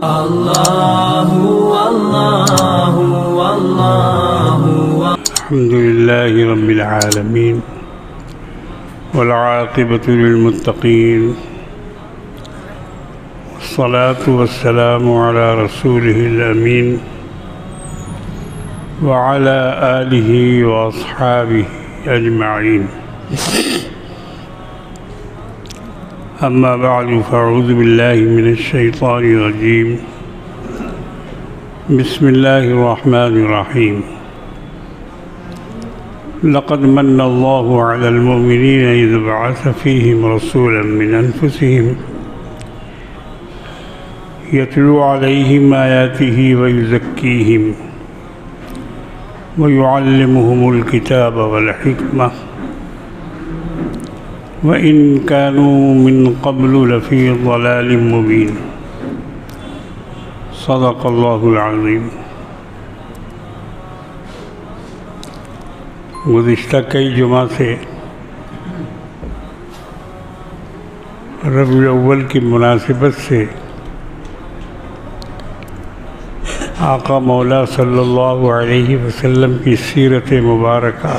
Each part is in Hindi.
अल्लाहु अल्लाहु अल्लाहु अल्हम्दुलिल्लाहि रब्बिल आलमीन वल आक़िबतु लिल मुत्तक़ीन वस्सलातु वस्सलामु अला रसूलिहिल अमीन व अला आलिहि व अस्हाबिहि अजमईन। अम्मा बअदु फ़अऊज़ु बिल्लाहि मिनश शैतानिर रजीम। बिस्मिल्लाहिर रहमानिर रहीम। लक़द मन्नल्लाहु अलल मुमिनीन इज़ बअस फ़ीहिम रसूलन मिन अनफुसिहिम यतलू अलैहिम आयातिहि व युज़क्कीहिम व युअल्लिमुहुमुल किताब वल हिकमह व इन कानू मिन क़ब्लु लफ़ी ज़लालिम मुबीन। सदक़ल्लाहुल अज़ीम। गुज़िश्ता कई जुमा से रबीउल अव्वल की मुनासिबत से आका मौला सल्लल्लाहु अलैहि वसल्लम की सीरत मुबारका,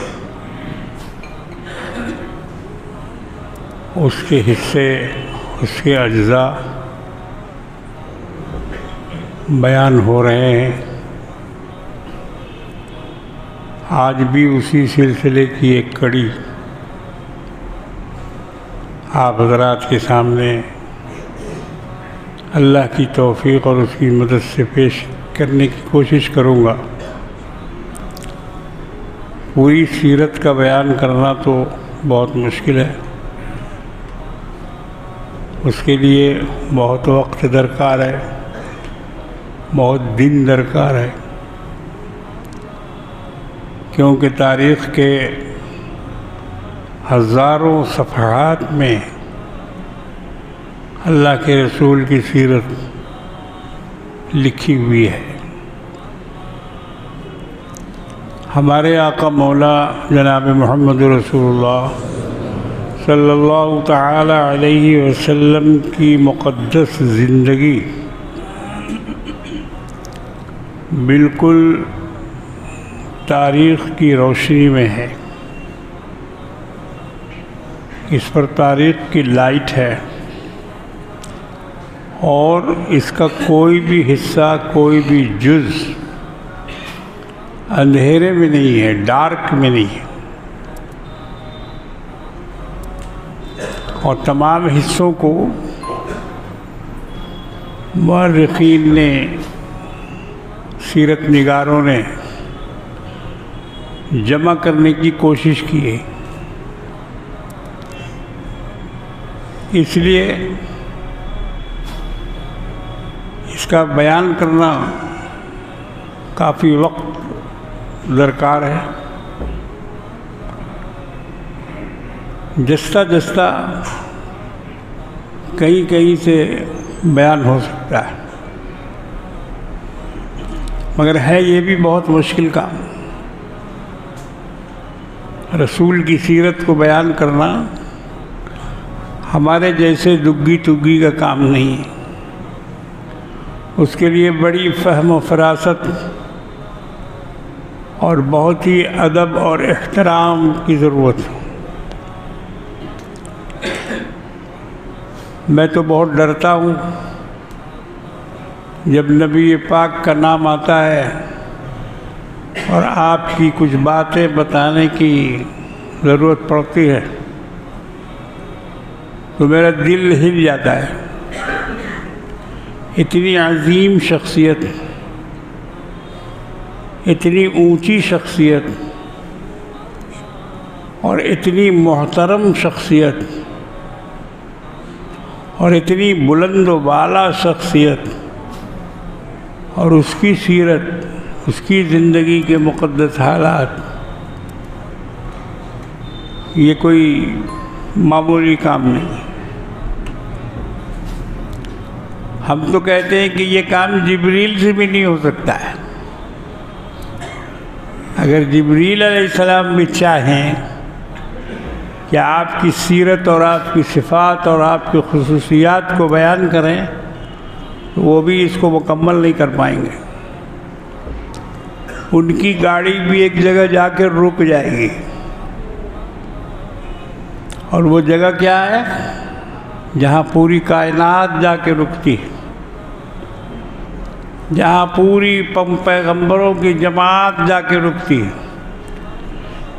उसके हिस्से, उसके अज्ज़ा बयान हो रहे हैं। आज भी उसी सिलसिले की एक कड़ी आप हज़रात के सामने अल्लाह की तौफ़ीक़ और उसकी मदद से पेश करने की कोशिश करूँगा। पूरी सीरत का बयान करना तो बहुत मुश्किल है, उसके लिए बहुत वक्त दरकार है, बहुत दिन दरकार है, क्योंकि तारीख़ के हज़ारों सफ़हात में अल्लाह के रसूल की सीरत लिखी हुई है। हमारे आका मौला जनाब मोहम्मद रसूलुल्लाह सल्लल्लाहु तआला अलैहि वसल्लम की मुक़द्दस ज़िंदगी बिल्कुल तारीख़ की रोशनी में है। इस पर तारीख़ की लाइट है और इसका कोई भी हिस्सा, कोई भी जुज़ अंधेरे में नहीं है, डार्क में नहीं है। और तमाम हिस्सों को मुअर्रिख़ीन ने, सीरत निगारों ने जमा करने की कोशिश की है। इसलिए इसका बयान करना काफ़ी वक्त दरकार है। जस्ता जस्ता कहीं कहीं से बयान हो सकता है, मगर है ये भी बहुत मुश्किल काम। रसूल की सीरत को बयान करना हमारे जैसे दुग्गी तुग्गी का काम नहीं है। उसके लिए बड़ी फ़हम व फ़रासत और बहुत ही अदब और एहतराम की ज़रूरत है। मैं तो बहुत डरता हूँ जब नबी पाक का नाम आता है और आपकी कुछ बातें बताने की ज़रूरत पड़ती है तो मेरा दिल हिल जाता है। इतनी अजीम शख्सियत, इतनी ऊंची शख्सियत और इतनी मोहतरम शख्सियत और इतनी बुलंद व बाला शख्सियत और उसकी सीरत, उसकी ज़िंदगी के मुक़द्दस हालात, ये कोई मामूली काम नहीं। हम तो कहते हैं कि ये काम जिब्रील से भी नहीं हो सकता है। अगर जिब्रील अलैहिस्सलाम भी चाहें कि आपकी सीरत और आपकी सिफ़ात और आपकी खुसूसियात को बयान करें वो भी इसको मुकम्मल नहीं कर पाएंगे। उनकी गाड़ी भी एक जगह जाकर रुक जाएगी, और वो जगह क्या है? जहाँ पूरी कायनात जाके रुकती है, जहाँ पूरी पैगंबरों की जमात जाके रुकती है,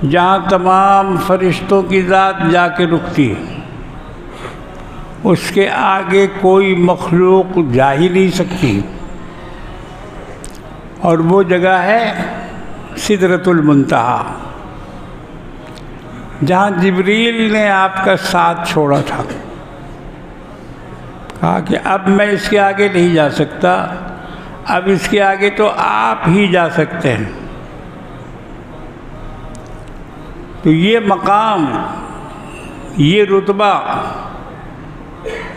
जहाँ तमाम फरिश्तों की ज़ात जाके रुकती है, उसके आगे कोई मखलूक जा ही नहीं सकती। और वो जगह है सिदरतुल मुंतहा, जहाँ जिब्रील ने आपका साथ छोड़ा था। कहा कि अब मैं इसके आगे नहीं जा सकता, अब इसके आगे तो आप ही जा सकते हैं। तो ये मकाम, ये रुतबा,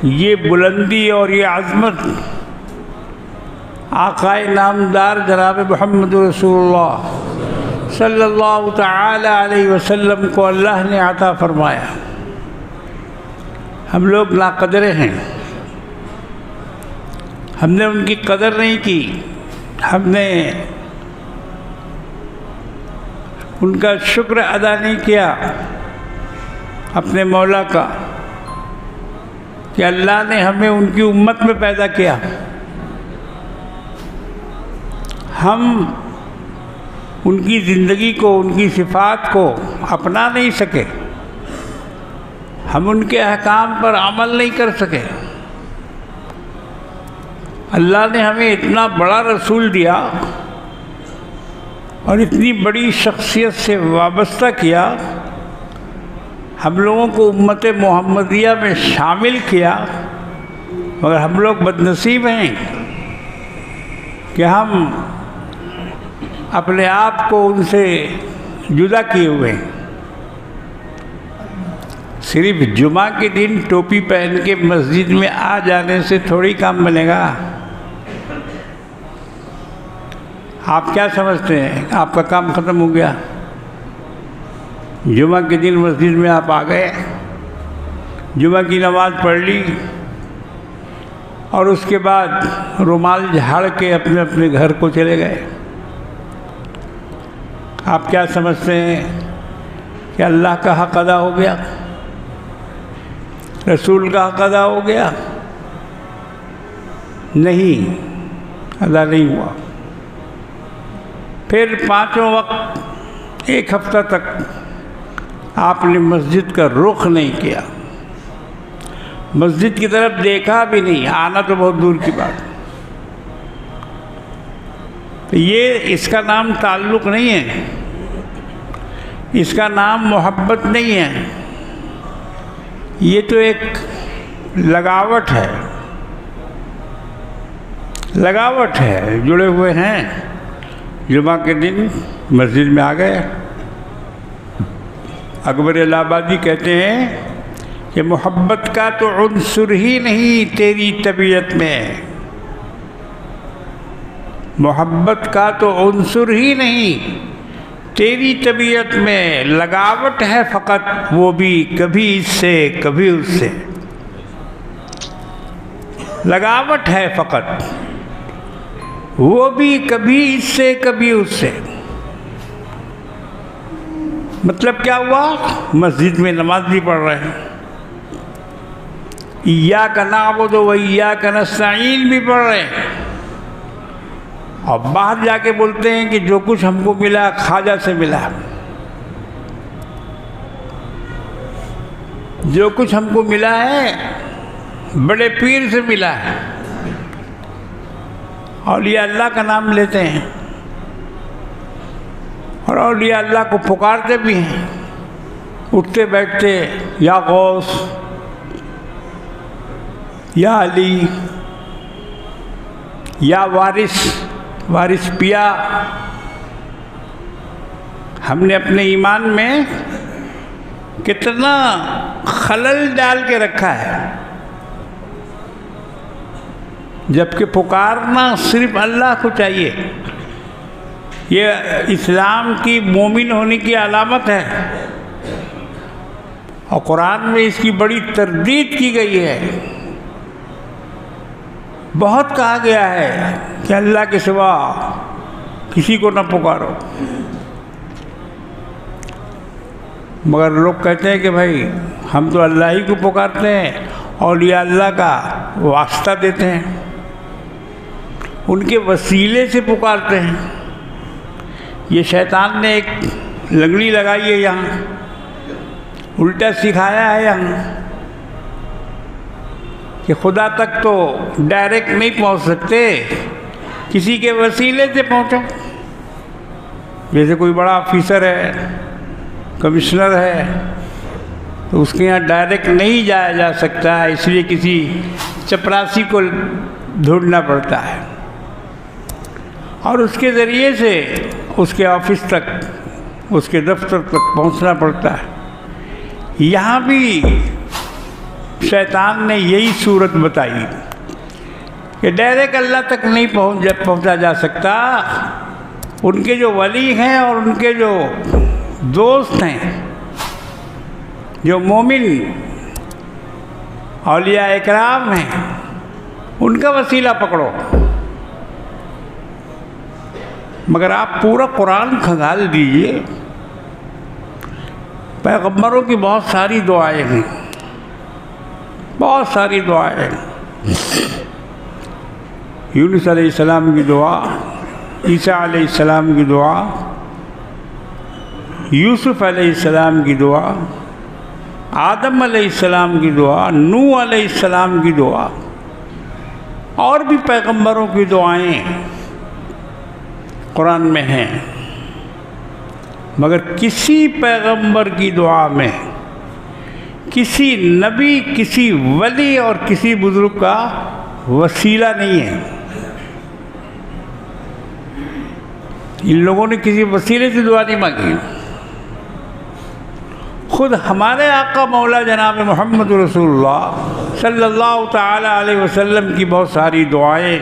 ये बुलंदी और ये अज़मत आक़ाए नामदार जनाब मुहम्मद रसूलुल्लाह सल्लल्लाहु तआला अलैहि वसल्लम को अल्लाह ने अता फरमाया। हम लोग नाक़दरे हैं, हमने उनकी कदर नहीं की, हमने उनका शुक्र अदा नहीं किया अपने मौला का कि अल्लाह ने हमें उनकी उम्मत में पैदा किया। हम उनकी ज़िंदगी को, उनकी सिफ़ात को अपना नहीं सके, हम उनके अहकाम पर अमल नहीं कर सके। अल्लाह ने हमें इतना बड़ा रसूल दिया और इतनी बड़ी शख्सियत से वाबस्ता किया, हम लोगों को उम्मत मोहम्मदिया में शामिल किया, मगर हम लोग बदनसीब हैं कि हम अपने आप को उनसे जुदा किए हुए हैं। सिर्फ जुमा के दिन टोपी पहन के मस्जिद में आ जाने से थोड़ी काम बनेगा। आप क्या समझते हैं? आपका काम ख़त्म हो गया? जुमा के दिन मस्जिद में आप आ गए, जुमा की नमाज़ पढ़ ली और उसके बाद रुमाल झाड़ के अपने अपने घर को चले गए। आप क्या समझते हैं कि अल्लाह का हक़ अदा हो गया, रसूल का हक़ अदा हो गया? नहीं, अदा नहीं हुआ। फिर पाँचों वक्त एक हफ्ता तक आपने मस्जिद का रुख नहीं किया, मस्जिद की तरफ देखा भी नहीं, आना तो बहुत दूर की बात। तो ये इसका नाम ताल्लुक़ नहीं है, इसका नाम मोहब्बत नहीं है, ये तो एक लगावट है, लगावट है। जुड़े हुए हैं, जुमा के दिन मस्जिद में आ गए। अकबर इलाहाबादी कहते हैं कि मोहब्बत का तो उन्सुर ही नहीं तेरी तबीयत में, मोहब्बत का तो उन्सुर ही नहीं तेरी तबीयत में, लगावट है फ़कत, वो भी कभी इससे कभी उससे। लगावट है फ़कत, वो भी कभी इससे कभी उससे। मतलब क्या हुआ? मस्जिद में नमाज भी पढ़ रहे हैं, इय्याका नअबुदु व इय्याका नस्तईन भी पढ़ रहे हैं, और बाहर जाके बोलते हैं कि जो कुछ हमको मिला ख्वाजा से मिला, जो कुछ हमको मिला है बड़े पीर से मिला है, औलिया अल्लाह का नाम लेते हैं और औलिया अल्लाह को पुकारते भी हैं, उठते बैठते या गौस, या अली, या वारिस पिया। हमने अपने ईमान में कितना खलल डाल के रखा है, जबकि पुकारना सिर्फ अल्लाह को चाहिए। ये इस्लाम की मोमिन होने की अलामत है और कुरान में इसकी बड़ी तरदीद की गई है, बहुत कहा गया है कि अल्लाह के सिवा किसी को न पुकारो, मगर लोग कहते हैं कि भाई हम तो अल्लाह ही को पुकारते हैं और ये अल्लाह का वास्ता देते हैं, उनके वसीले से पुकारते हैं। ये शैतान ने एक लगड़ी लगाई है यहाँ, उल्टा सिखाया है यहाँ कि खुदा तक तो डायरेक्ट नहीं पहुँच सकते, किसी के वसीले से पहुँचो। जैसे कोई बड़ा ऑफिसर है, कमिश्नर है, तो उसके यहाँ डायरेक्ट नहीं जाया जा सकता है, इसलिए किसी चपरासी को ढूंढना पड़ता है और उसके ज़रिए से उसके ऑफिस तक, उसके दफ्तर तक पहुंचना पड़ता है। यहाँ भी शैतान ने यही सूरत बताई कि डायरेक्ट अल्लाह तक नहीं पहुंचा जा सकता। उनके जो वली हैं और उनके जो दोस्त हैं, जो मोमिन औलिया इकराम हैं, उनका वसीला पकड़ो। मगर आप पूरा कुरान खंगाल दीजिए, पैगम्बरों की बहुत सारी दुआएं हैं, बहुत सारी दुआएं हैं। यूनुस अलैहिस्सलाम की दुआ, ईसा अलैहिस्सलाम की दुआ, यूसुफ अलैहिस्सलाम की दुआ, आदम अलैहिस्सलाम की दुआ, नूह अलैहिस्सलाम की दुआ, और भी पैगम्बरों की दुआएं कुरान में हैं। मगर किसी पैगंबर की दुआ में किसी नबी, किसी वली और किसी बुजुर्ग का वसीला नहीं है। इन लोगों ने किसी वसीले से दुआ नहीं मांगी। खुद हमारे आका मौला जनाब मोहम्मद रसूलुल्लाह सल्लल्लाहु ताला अलैहि वसल्लम की बहुत सारी दुआएं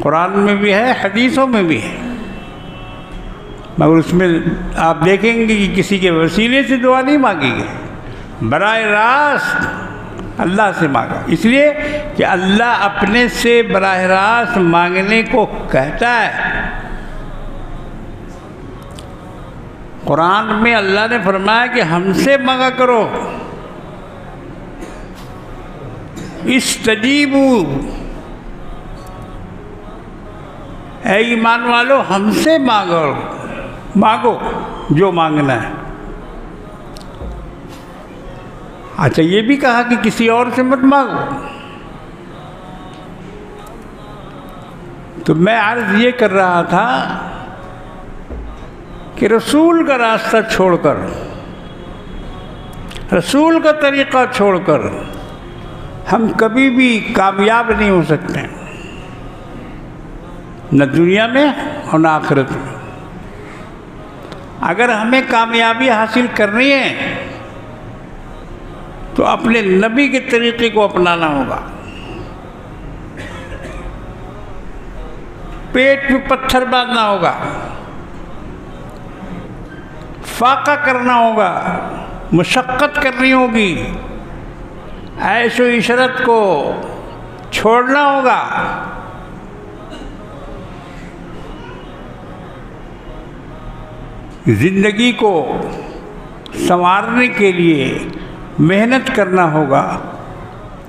कुरान में भी है, हदीसों में भी है, मगर उसमें आप देखेंगे कि किसी के वसीले से दुआ नहीं मांगी गई, बराह रास्त अल्लाह से मांगा। इसलिए कि अल्लाह अपने से बराह रास्त मांगने को कहता है। कुरान में अल्लाह ने फरमाया कि हमसे मांगा करो, इस्तजीबू, ऐ ईमान वालो हमसे मांगो, मांगो जो मांगना है। अच्छा, ये भी कहा कि किसी और से मत मांगो। तो मैं अर्ज ये कर रहा था कि रसूल का रास्ता छोड़कर, रसूल का तरीक़ा छोड़कर हम कभी भी कामयाब नहीं हो सकते, न दुनिया में और न आखिरत में। अगर हमें कामयाबी हासिल करनी है तो अपने नबी के तरीक़े को अपनाना होगा। पेट में पत्थर बांधना होगा, फाका करना होगा, मुशक्क़त करनी होगी, ऐशो इशरत को छोड़ना होगा। ज़िंदगी को संवारने के लिए मेहनत करना होगा।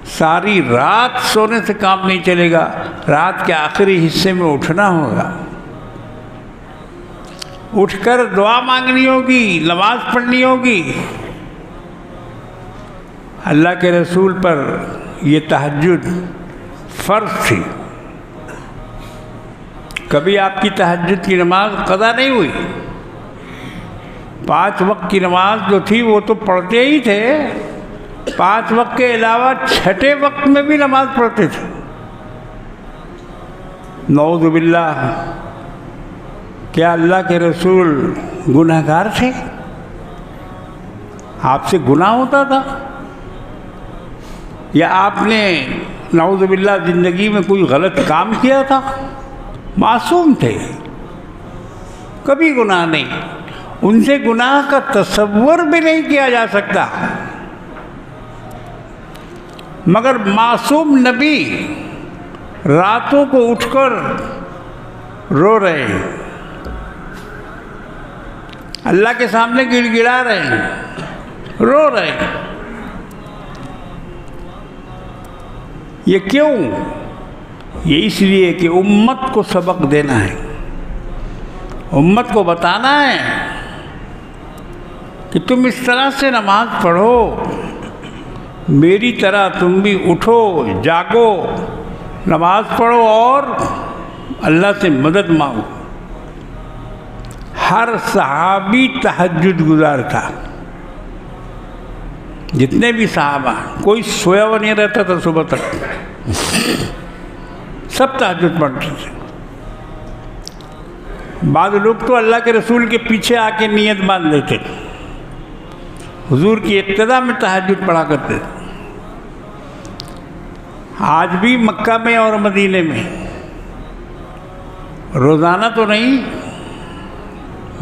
सारी रात सोने से काम नहीं चलेगा, रात के आखिरी हिस्से में उठना होगा, उठकर दुआ मांगनी होगी, नमाज पढ़नी होगी। अल्लाह के रसूल पर ये तहज्जुद फ़र्ज़ थी। कभी आपकी तहज्जुद की नमाज क़ज़ा नहीं हुई। 5 वक्त की नमाज जो थी वो तो पढ़ते ही थे, 5 वक्त के अलावा 6ठे वक्त में भी नमाज पढ़ते थे। नऊज़ु बिल्लाह, क्या अल्लाह के रसूल गुनहगार थे? आपसे गुनाह होता था? या आपने नऊज़ु बिल्लाह ज़िंदगी में कोई गलत काम किया था? मासूम थे, कभी गुनाह नहीं। उनसे गुनाह का तसव्वुर भी नहीं किया जा सकता। मगर मासूम नबी रातों को उठकर रो रहे हैं, अल्लाह के सामने गिड़गिड़ा रहे हैं, रो रहे हैं। ये क्यों? ये इसलिए कि उम्मत को सबक देना है, उम्मत को बताना है कि तुम इस तरह से नमाज पढ़ो, मेरी तरह तुम भी उठो, जागो, नमाज पढ़ो और अल्लाह से मदद मांगो। हर सहाबी तहज्जुद गुजार था, जितने भी सहाबा, कोई सोया हुआ नहीं रहता था सुबह तक, सब तहज्जुद पढ़ते थे। बाद लोग तो अल्लाह के रसूल के पीछे आके नियत बांध लेते, हुजूर की इक्तदा में तहज्जुद पढ़ा करते थे। आज भी मक्का में और मदीने में रोज़ाना तो नहीं,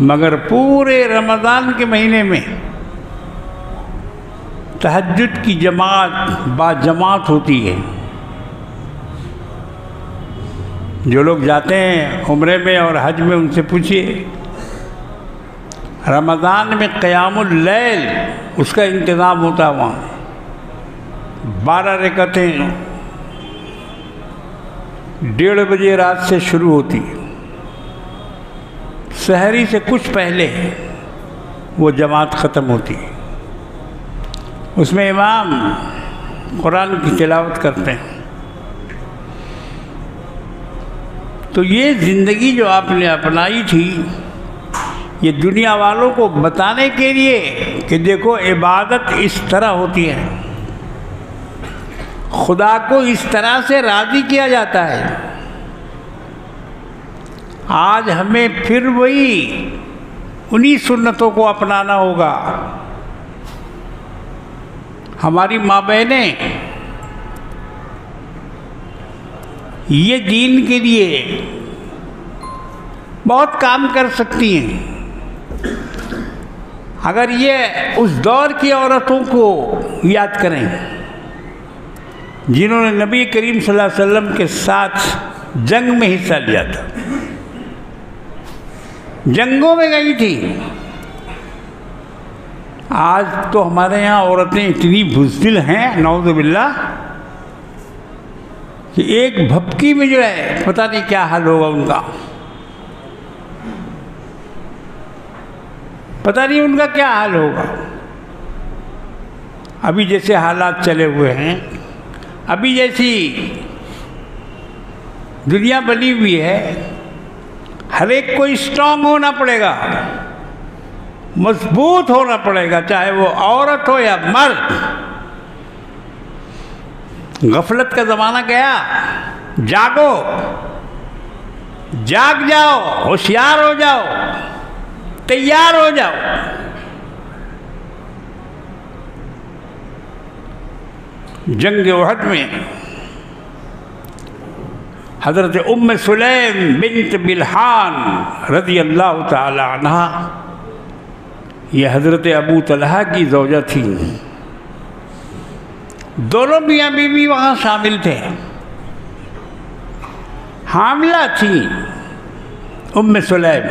मगर पूरे रमज़ान के महीने में तहज्जुद की जमात बाजमात होती है। जो लोग जाते हैं उम्रे में और हज में, उनसे पूछिए, रमज़ान में क़यामुल लैल उसका इंतज़ाम होता है वहाँ। 12 रकअतें 1:30 बजे रात से शुरू होती है, सहरी से कुछ पहले वो जमात ख़त्म होती है। उसमें इमाम कुरान की तिलावत करते हैं। तो ये ज़िंदगी जो आपने अपनाई थी, ये दुनिया वालों को बताने के लिए कि देखो इबादत इस तरह होती है, खुदा को इस तरह से राज़ी किया जाता है। आज हमें फिर वही उन्हीं सुन्नतों को अपनाना होगा। हमारी माँ बहनें ये दीन के लिए बहुत काम कर सकती हैं। अगर ये उस दौर की औरतों को याद करें जिन्होंने नबी करीम सल्लल्लाहु अलैहि वसल्लम के साथ जंग में हिस्सा लिया था, जंगों में गई थी। आज तो हमारे यहाँ औरतें इतनी बुज़दिल हैं, नौज़ुबिल्लाह, कि एक भपकी में जो है पता नहीं क्या हाल होगा उनका, पता नहीं उनका क्या हाल होगा। अभी जैसे हालात चले हुए हैं, अभी जैसी दुनिया बनी हुई है, हर एक को स्ट्रांग होना पड़ेगा, मजबूत होना पड़ेगा, चाहे वो औरत हो या मर्द। गफलत का ज़माना गया, जागो, जाग जाओ, होशियार हो जाओ, तैयार हो जाओ। जंग उहद में हज़रत उम्म सुलैम बिन्त बिल्हान रज़ी अल्लाह ताला अन्हा, ये हज़रत अबू तलहा की ज़ौजा थी। दोनों मियाँ बीवी वहाँ शामिल थे, हामिला थी उम्म सुलैम,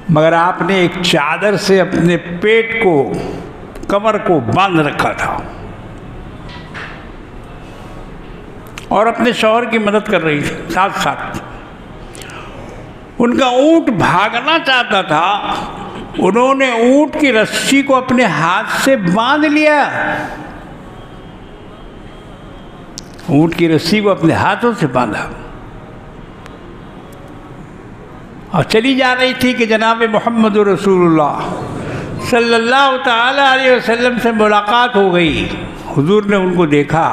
मगर आपने एक चादर से अपने पेट को, कमर को बांध रखा था और अपने शौहर की मदद कर रही थी साथ साथ। उनका ऊँट भागना चाहता था, उन्होंने ऊँट की रस्सी को अपने हाथ से बांध लिया, ऊँट की रस्सी को अपने हाथों से बांधा और चली जा रही थी कि जनाब मोहम्मद रसूलुल्लाह सल्लल्लाहु ताला अलैहि वसल्लम से मुलाकात हो गई। हुजूर ने उनको देखा,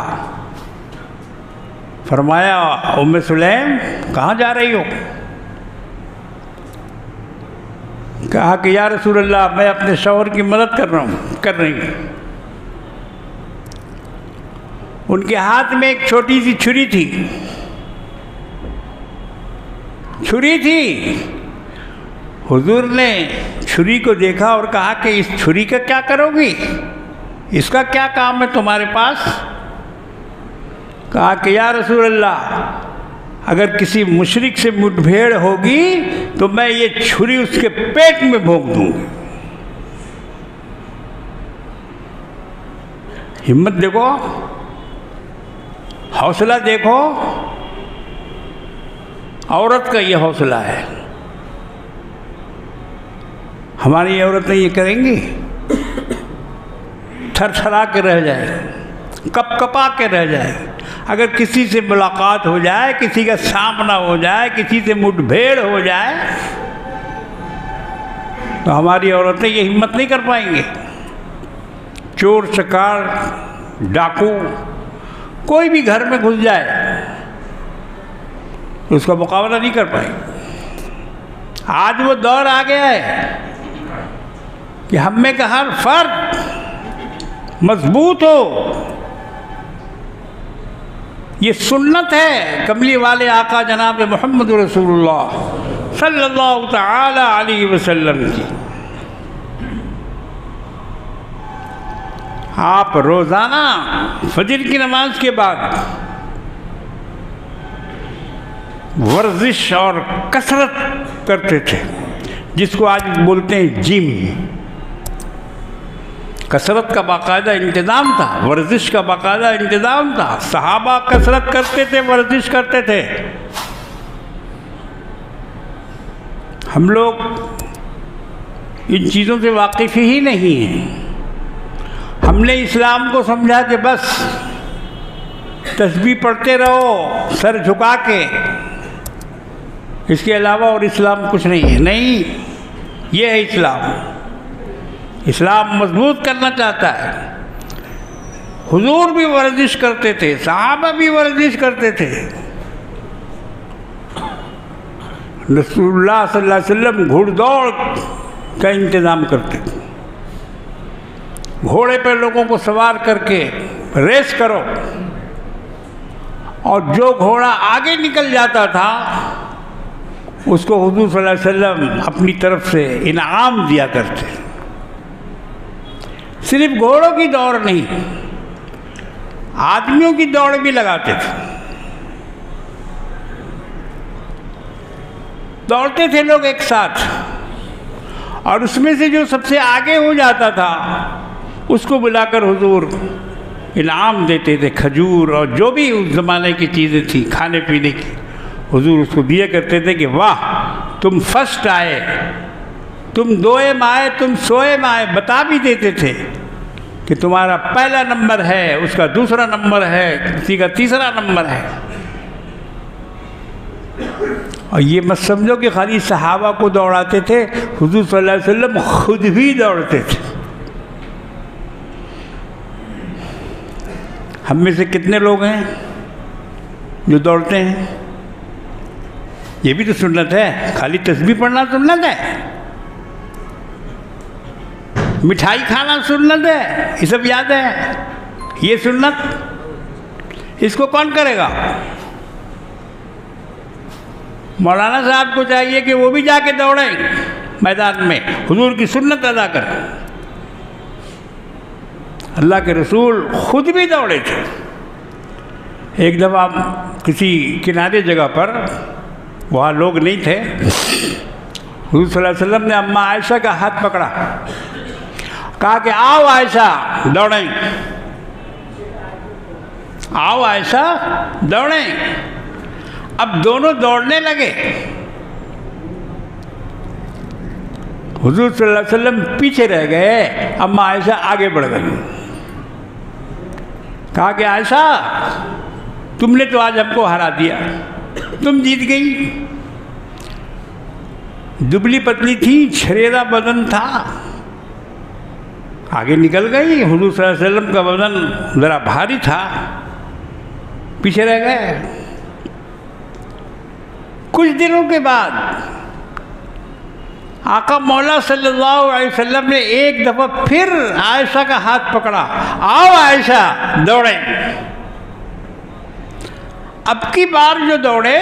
फरमाया, उम्मे सुलैम कहाँ जा रही हो? कहा कि या रसूलल्लाह, मैं अपने शौहर की मदद कर रही हूँ। उनके हाथ में एक छोटी सी छुरी थी, हुजूर ने छुरी को देखा और कहा कि इस छुरी का क्या करोगी, इसका क्या काम है तुम्हारे पास? कहा कि या रसूल अल्लाह, अगर किसी मुशरिक से मुठभेड़ होगी तो मैं ये छुरी उसके पेट में भोंक दूंगी। हिम्मत देखो, हौसला देखो, औरत का ये हौसला है। हमारी औरतें ये करेंगी? थरथरा के रह जाए, कपकपा के रह जाए। अगर किसी से मुलाकात हो जाए, किसी का सामना हो जाए, किसी से मुठभेड़ हो जाए, तो हमारी औरतें ये हिम्मत नहीं कर पाएंगे। चोर चकार डाकू कोई भी घर में घुस जाए तो उसका मुकाबला नहीं कर पाएंगे। आज वो दौर आ गया है कि हम में का हर फर्द मजबूत हो। ये सुन्नत है कमली वाले आका जनाब मोहम्मद रसूलुल्लाह सल्लल्लाहु तआला अलैहि वसल्लम की। आप रोज़ाना फजर की नमाज के बाद वर्जिश और कसरत करते थे, जिसको आज बोलते हैं जिम। कसरत का बाकायदा इंतज़ाम था, वर्जिश का बाकायदा इंतज़ाम था। सहाबा कसरत करते थे, वर्जिश करते थे। हम लोग इन चीज़ों से वाकिफ़ ही नहीं हैं। हमने इस्लाम को समझा कि बस तस्बीह पढ़ते रहो सर झुका के, इसके अलावा और इस्लाम कुछ नहीं है। नहीं, ये है इस्लाम। इस्लाम मजबूत करना चाहता है। हुजूर भी वर्जिश करते थे, सहाबा भी वर्जिश करते थे। रसूलुल्लाह सल्लल्लाहु अलैहि वसल्लम घुड़दौड़ का इंतज़ाम करते थे। घोड़े पर लोगों को सवार करके रेस करो, और जो घोड़ा आगे निकल जाता था उसको हुजूर सल्लल्लाहु अलैहि वसल्लम अपनी तरफ से इनाम दिया करते। सिर्फ घोड़ों की दौड़ नहीं, आदमियों की दौड़ भी लगाते थे। दौड़ते थे लोग एक साथ, और उसमें से जो सबसे आगे हो जाता था उसको बुलाकर हुजूर इनाम देते थे। खजूर और जो भी उस ज़माने की चीज़ें थी खाने पीने की, हुजूर उसको दिया करते थे कि वाह तुम फर्स्ट आए, तुम दोए में आए, तुम सोए में आए। बता भी देते थे कि तुम्हारा पहला नंबर है, उसका दूसरा नंबर है, किसी का तीसरा नंबर है। और ये मत समझो कि खाली सहाबा को दौड़ाते थे, हुजूर सल्लल्लाहु अलैहि वसल्लम खुद भी दौड़ते थे। हम में से कितने लोग हैं जो दौड़ते हैं? ये भी तो सुन्नत है। खाली तस्बीह पढ़ना सुन्नत है, मिठाई खाना सुन्नत है, ये सब याद है। ये सुन्नत इसको कौन करेगा? मौलाना साहब को चाहिए कि वो भी जाके दौड़ें मैदान में, हुजूर की सुन्नत अदा करें। अल्लाह के रसूल खुद भी दौड़े थे। एक दफ़ा किसी किनारे जगह पर, वहाँ लोग नहीं थे, हुजूर सल्लल्लाहु अलैहि वसल्लम ने अम्मा आयशा का हाथ पकड़ा, कहा कि आओ आयशा दौड़ें, आओ आयशा दौड़ें। अब दोनों दौड़ने लगे। हुजूर सल्लल्लाहु अलैहि वसल्लम पीछे रह गए, अम्मा आयशा आगे बढ़ गई। कहा कि आयशा तुमने तो आज हमको हरा दिया, तुम जीत गई। दुबली पतली थी, छरेरा बदन था, आगे निकल गई। हुजूर सल्लल्लाहु अलैहि वसल्लम का बदन ज़रा भारी था, पीछे रह गए। कुछ दिनों के बाद आका मौला सल्लल्लाहु अलैहि वसल्लम ने एक दफ़ा फिर आयशा का हाथ पकड़ा, आओ आयशा दौड़ें। अब की बार जो दौड़े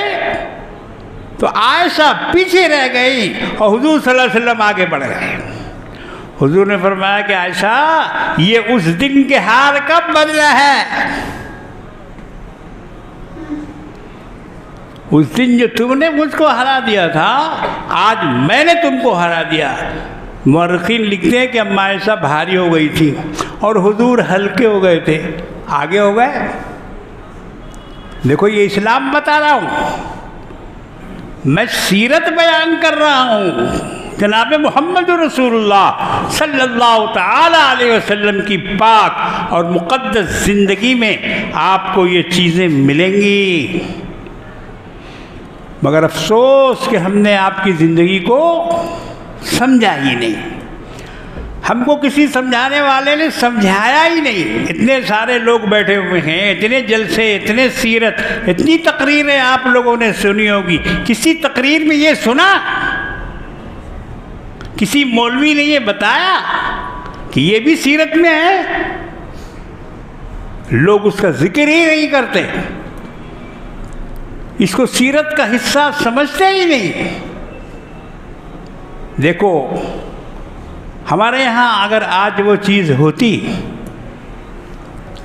तो आयशा पीछे रह गई और हुजूर सल्लल्लाहु अलैहि वसल्लम आगे बढ़ गए। हुजूर ने फरमाया कि आयशा ये उस दिन के हार का बदला है। उस दिन जो तुमने मुझको हरा दिया था, आज मैंने तुमको हरा दिया। मुअर्रिखीन लिखते हैं कि अम्मा आयशा भारी हो गई थी और हुजूर हल्के हो गए थे, आगे हो गए। देखो ये इस्लाम बता रहा हूँ, मैं सीरत बयान कर रहा हूँ। जनाब मोहम्मद रसूलुल्लाह सल्लल्लाहु ताला अलैहि वसल्लम की पाक और मुक़द्दस ज़िंदगी में आपको ये चीज़ें मिलेंगी। मगर अफसोस कि हमने आपकी ज़िंदगी को समझा ही नहीं, हमको किसी समझाने वाले ने समझाया ही नहीं। इतने सारे लोग बैठे हुए हैं, इतने जलसे, इतने सीरत, इतनी तकरीरें आप लोगों ने सुनी होगी। किसी तकरीर में ये सुना, किसी मौलवी ने ये बताया कि ये भी सीरत में है? लोग उसका जिक्र ही नहीं करते, इसको सीरत का हिस्सा समझते ही नहीं। देखो हमारे यहाँ अगर आज वो चीज़ होती,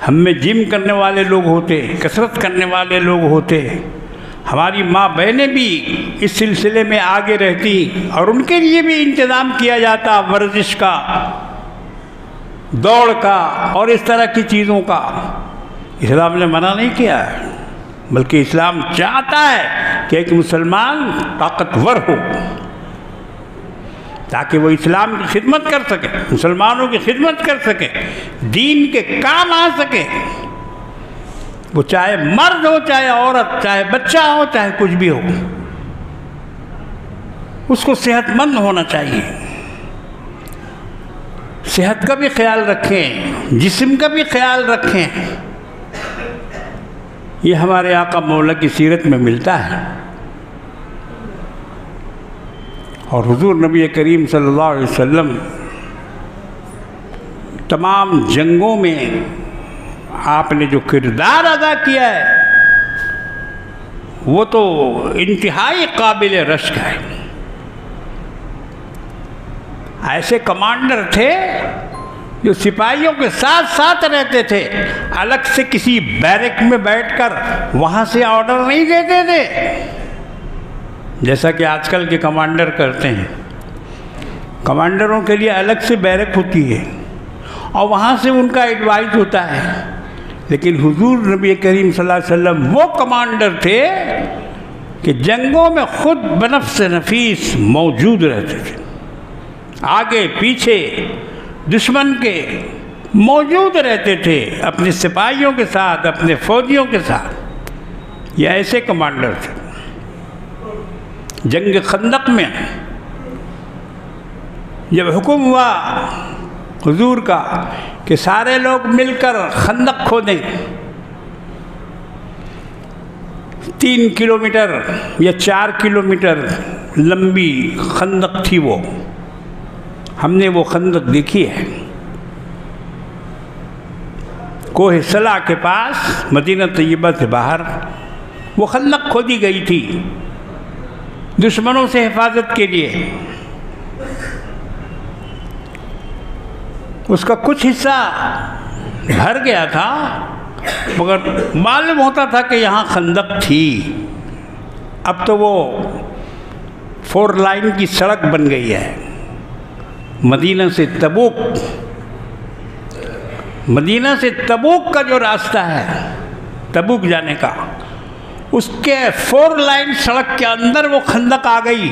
हम में जिम करने वाले लोग होते, कसरत करने वाले लोग होते, हमारी माँ बहनें भी इस सिलसिले में आगे रहती और उनके लिए भी इंतज़ाम किया जाता वर्जिश का, दौड़ का और इस तरह की चीज़ों का। इस्लाम ने मना नहीं किया है, बल्कि इस्लाम चाहता है कि एक मुसलमान ताकतवर हो ताकि वो इस्लाम की खिदमत कर सके, मुसलमानों की खिदमत कर सके, दीन के काम आ सके। वो चाहे मर्द हो, चाहे औरत, चाहे बच्चा हो, चाहे कुछ भी हो, उसको सेहतमंद होना चाहिए। सेहत का भी ख्याल रखें, जिस्म का भी ख्याल रखें। ये हमारे आका मौला की सीरत में मिलता है। और हुजूर नबी करीम सल्लल्लाहु अलैहि वसल्लम तमाम जंगों में आपने जो किरदार अदा किया है वो तो इंतहाई काबिल रश्क है। ऐसे कमांडर थे जो सिपाहियों के साथ साथ रहते थे, अलग से किसी बैरक में बैठकर वहाँ से ऑर्डर नहीं देते थे जैसा कि आजकल के कमांडर करते हैं। कमांडरों के लिए अलग से बैरक होती है और वहाँ से उनका एडवाइस होता है। लेकिन हुजूर नबी करीम सल्लल्लाहु अलैहि वसल्लम वो कमांडर थे कि जंगों में खुद बनफ्स नफीस मौजूद रहते थे, आगे पीछे दुश्मन के मौजूद रहते थे, अपने सिपाहियों के साथ, अपने फौजियों के साथ। ये ऐसे कमांडर थे। जंग खंदक में जब हुक्म हुआ हुजूर का कि सारे लोग मिलकर खंदक खोदें, 3 किलोमीटर या 4 किलोमीटर लंबी खंदक थी वो, हमने वो खंदक देखी है। कोह सला के पास मदीना तैयबा से बाहर वो खंदक खोदी गई थी दुश्मनों से हिफाजत के लिए। उसका कुछ हिस्सा भर गया था, मगर मालूम होता था कि यहाँ खंदक थी। अब तो वो 4 लाइन की सड़क बन गई है। मदीना से तबूक का जो रास्ता है, तबूक जाने का, उसके 4 लाइन सड़क के अंदर वो खंदक आ गई।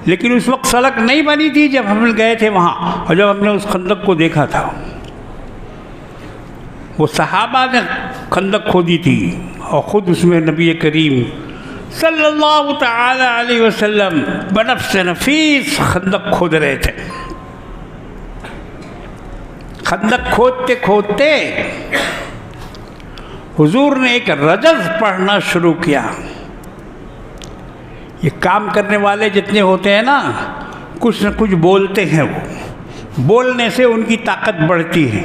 लेकिन उस वक्त सड़क नहीं बनी थी जब हम गए थे वहाँ, और जब हमने उस खंदक को देखा था, वो सहाबा ने खंदक खोदी थी और ख़ुद उसमें नबी करीम सल्लल्लाहु ताला अलैहि वसल्लम बनफ्स नफीस खंदक खोद रहे थे। खंदक खोदते खोदते हुजूर ने एक रजज़ पढ़ना शुरू किया। ये काम करने वाले जितने होते हैं ना, कुछ न कुछ बोलते हैं। वो बोलने से उनकी ताकत बढ़ती है।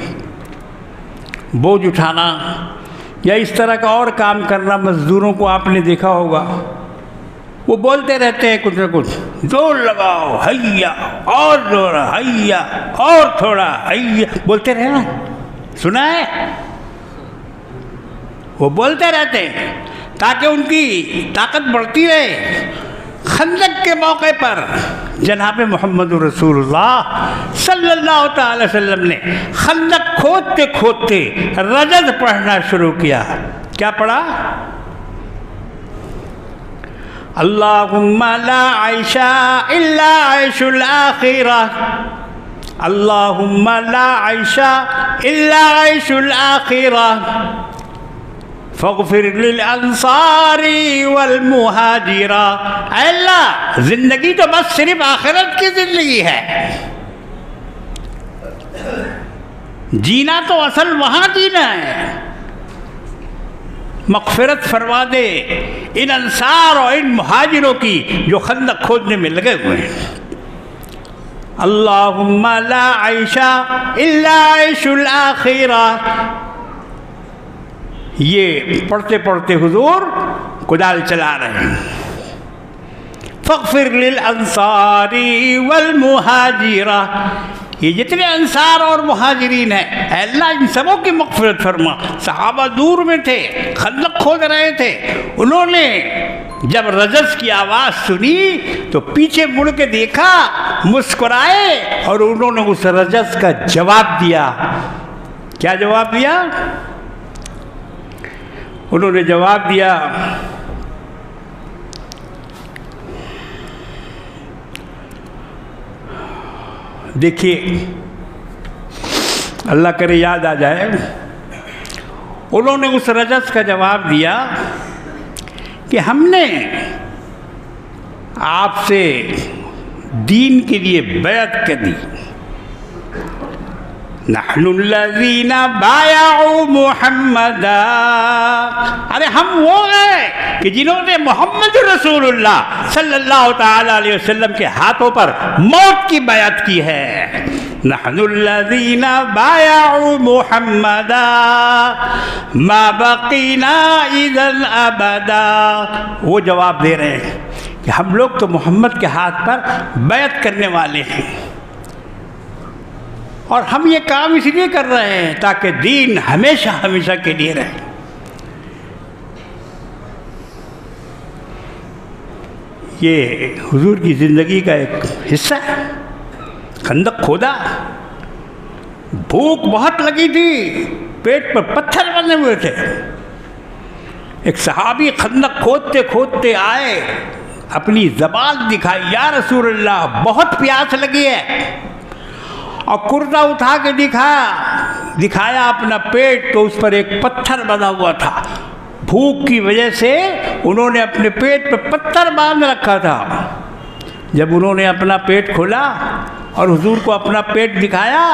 बोझ उठाना या इस तरह का और काम करना, मज़दूरों को आपने देखा होगा, वो बोलते रहते हैं कुछ न कुछ, जोर लगाओ हैया, और जोर हैया, और थोड़ा हैया, बोलते रहे ना, सुना है? वो बोलते रहते हैं ताकि उनकी ताकत बढ़ती रहे। खंदक के मौके पर जनाब मोहम्मद रसूलुल्लाह सल्लल्लाहु अलैहि वसल्लम ने खंदक खोदते खोदते रजद पढ़ना शुरू किया। क्या पढ़ा? अल्लाहुम्मा ला आयशा इल्ला आयशुल आखिरह, अल्लाहुम्मा ला आयशा इल्ला आयशुल आखिरह, फ़ग़फ़िर लिल अंसारी वल मुहाजिरा। अल्लाह, जिंदगी तो बस सिर्फ आखिरत की जिंदगी है, जीना तो असल वहाँ जीना है। मग़फ़िरत फरमा दे इन अंसार और इन मुहाजिरों की जो खंदक खोदने में लगे हुए हैं। अल्लाहुम्मा ला आयशा इल्ला आयशुल आखिरा, ये पढ़ते पढ़ते हुजूर कुदाल चला रहे हैं। फ़ग़फ़िर लिल अंसारी वल मुहाजिरा, ये जितने अंसार और मुहाजिरीन हैं अल्लाह इन सबों की मग़फ़िरत फरमा। सहाबा दूर में थे, खंदक खोद रहे थे, उन्होंने जब रजस की आवाज़ सुनी तो पीछे मुड़ के देखा, मुस्कुराए और उन्होंने उस रजस का जवाब दिया। क्या जवाब दिया? उन्होंने जवाब दिया, देखिए अल्लाह करे याद आ जाए, उन्होंने उस रजस का जवाब दिया कि हमने आपसे दीन के लिए बैअत कर दी। नहनुल्लज़ीना बायअू मुहम्मदा, अरे हम वो हैं कि जिन्होंने मोहम्मद रसूलुल्लाह सल्लल्लाहु ताला अलैहि वसल्लम के हाथों पर मौत की बैअत की है। नहनुल्लज़ीना बायअू मुहम्मदा मा बक़ीना इज़न अबदा, वो जवाब दे रहे हैं कि हम लोग तो मोहम्मद के हाथ पर बैअत करने वाले हैं और हम ये काम इसलिए कर रहे हैं ताकि दीन हमेशा हमेशा के लिए रहे। ये हुजूर की ज़िंदगी का एक हिस्सा है। खंदक खोदा, भूख बहुत लगी थी, पेट पर पत्थर बने हुए थे। एक सहाबी खंदक खोदते खोदते आए, अपनी ज़बान दिखाई, या रसूलल्लाह बहुत प्यास लगी है, और कुर्ता उठा के दिखाया अपना पेट, तो उस पर एक पत्थर बना हुआ था। भूख की वजह से उन्होंने अपने पेट पर पत्थर बांध रखा था। जब उन्होंने अपना पेट खोला और हुजूर को अपना पेट दिखाया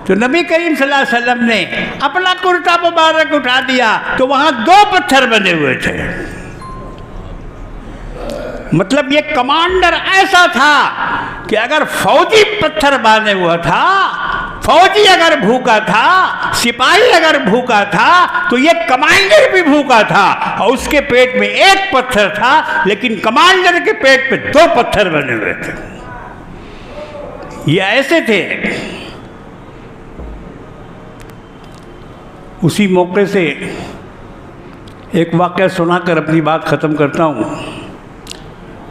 तो नबी करीम सल्लल्लाहु अलैहि वसल्लम ने अपना कुर्ता मुबारक उठा दिया तो वहाँ 2 पत्थर बने हुए थे। मतलब ये कमांडर ऐसा था कि अगर फौजी पत्थर बांधे हुआ था, फौजी अगर भूखा था, सिपाही अगर भूखा था, तो ये कमांडर भी भूखा था और उसके पेट में 1 पत्थर था, लेकिन कमांडर के पेट पे 2 पत्थर बने हुए थे। ये ऐसे थे। उसी मौके से एक वाक़या सुनाकर अपनी बात ख़त्म करता हूँ।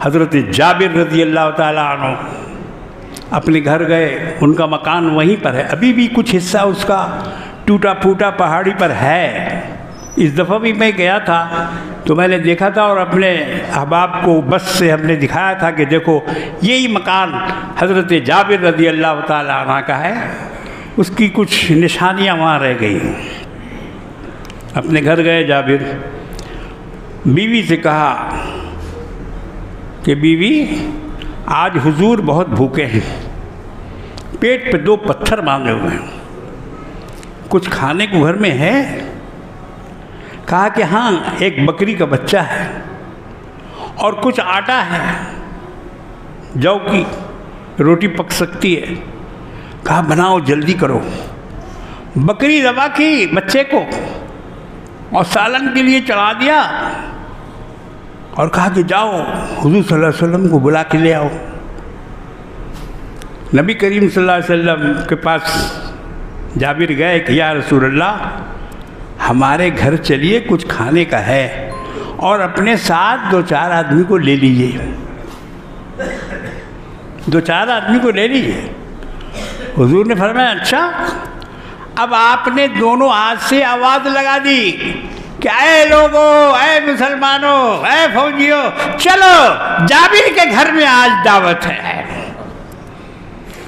हज़रत जाबिर रज़ी अल्लाह ताला अन्हु अपने घर गए, उनका मकान वहीं पर है, अभी भी कुछ हिस्सा उसका टूटा फूटा पहाड़ी पर है। इस दफ़ा भी मैं गया था तो मैंने देखा था और अपने अहबाब को बस से हमने दिखाया था कि देखो यही मकान हज़रत जाबिर रज़ी अल्लाह ताला अन्हु का है। उसकी कुछ निशानियाँ वहाँ रह गई। अपने घर गए जाबिर, बीवी से कहा कि बीवी आज हुजूर बहुत भूखे हैं, पेट पे 2 पत्थर बांधे हुए हैं, कुछ खाने को घर में है? कहा कि हाँ, एक बकरी का बच्चा है और कुछ आटा है, जौ की रोटी पक सकती है। कहा बनाओ, जल्दी करो। बकरी ज़बा की बच्चे को और सालन के लिए चढ़ा दिया और कहा कि जाओ हुजूर सल्लल्लाहु अलैहि वसल्लम को बुला के ले आओ। नबी करीम सल्लल्लाहु अलैहि वसल्लम के पास जाबिर गए कि या रसूलल्लाह, हमारे घर चलिए, कुछ खाने का है और अपने साथ 2-4 आदमी को ले लीजिए, 2-4 आदमी को ले लीजिए। हुजूर ने फरमाया अच्छा। अब आपने दोनों हाथ से आवाज़ लगा दी कि ऐ लोगों, ऐ मुसलमानों, ऐ फौजियों, चलो जाबिर के घर में आज दावत है।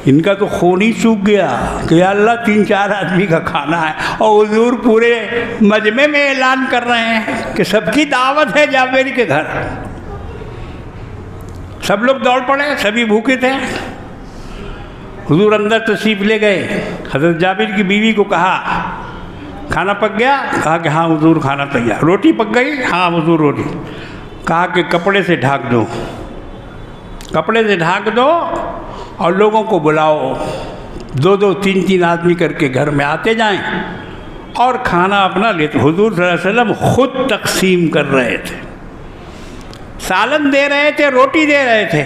इनका तो खून ही सूख गया कि या अल्लाह 3-4 आदमी का खाना है, और हुजूर पूरे मजमे में ऐलान कर रहे हैं कि सबकी दावत है जाबिर के घर। सब लोग दौड़ पड़े, सभी भूखे थे। हुजूर अंदर तशरीफ ले गए। हज़रत जाबिर की बीवी को कहा खाना पक गया? कहा कि हाँ हुजूर खाना तैयार। रोटी पक गई? हाँ हुजूर रोटी। कहा कि कपड़े से ढाक दो, कपड़े से ढाक दो और लोगों को बुलाओ, 2-2, 3-3 आदमी करके घर में आते जाएं और खाना अपना लेते। हुजूर सल्लल्लाहु अलैहि वसल्लम खुद तकसीम कर रहे थे, सालन दे रहे थे, रोटी दे रहे थे।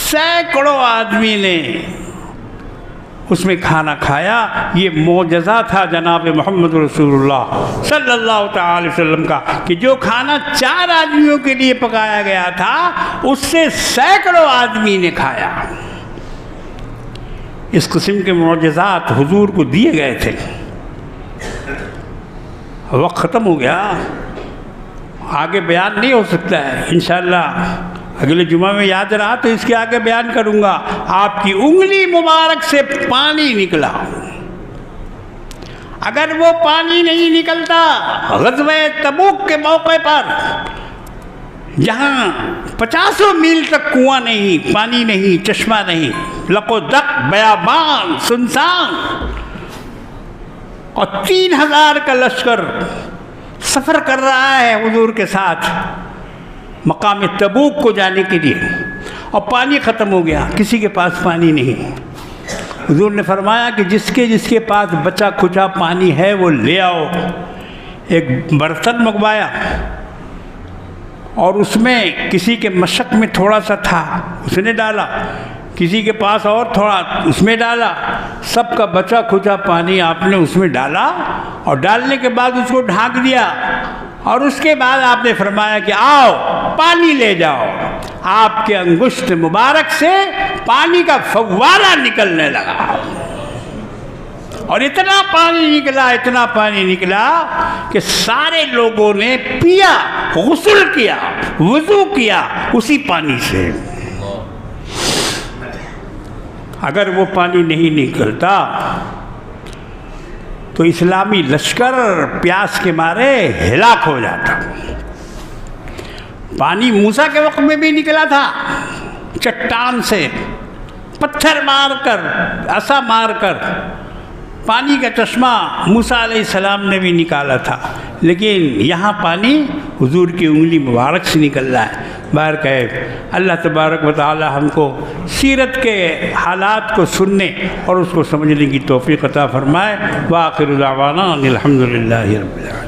सैकड़ों आदमी ने उसमें खाना खाया। ये मोजज़ा था जनाब मोहम्मद रसूलुल्लाह सल्लल्लाहु अलैहि वसल्लम का कि जो खाना 4 आदमियों के लिए पकाया गया था उससे सैकड़ों आदमी ने खाया। इस किस्म के मोजज़ात हुजूर को दिए गए थे। वक्त ख़त्म हो गया, आगे बयान नहीं हो सकता है। इंशाअल्लाह अगले जुमा में याद रहा तो इसके आगे बयान करूँगा। आपकी उंगली मुबारक से पानी निकला। अगर वो पानी नहीं निकलता ग़ज़वे तबूक के मौके पर, जहाँ 50 मील तक कुआं नहीं, पानी नहीं, चश्मा नहीं, लकोदक बयाबान सुनसान, और 3000 का लश्कर सफ़र कर रहा है हुजूर के साथ मकाम तबूक को जाने के लिए, और पानी ख़त्म हो गया, किसी के पास पानी नहीं। हुजूर ने फरमाया कि जिसके जिसके पास बचा खुचा पानी है वो ले आओ। एक बर्तन मंगवाया और उसमें किसी के मशक में थोड़ा सा था, उसने डाला, किसी के पास और थोड़ा उसमें डाला, सबका बचा खुचा पानी आपने उसमें डाला और डालने के बाद उसको ढाँक दिया। और उसके बाद आपने फरमाया कि आओ पानी ले जाओ। आपके अंगुष्ठ मुबारक से पानी का फव्वारा निकलने लगा, और इतना पानी निकला, इतना पानी निकला कि सारे लोगों ने पिया, गुस्ल किया, वुज़ू किया उसी पानी से। अगर वो पानी नहीं निकलता तो इस्लामी लश्कर प्यास के मारे हिलाक हो जाता। पानी मूसा के वक्त में भी निकला था, चट्टान से पत्थर मारकर, असा मारकर पानी का चश्मा मूसा अलैहिस्सलाम ने भी निकाला था। लेकिन यहाँ पानी हुजूर की उंगली मुबारक से निकल रहा है। बार कहे अल्लाह तबारक व तआला हमको सीरत के हालात को सुनने और उसको समझने की तौफीक अता फरमाए। व आखिरु दावाना अनिल हम्दुलिल्लाहि रब्बिल आलमीन।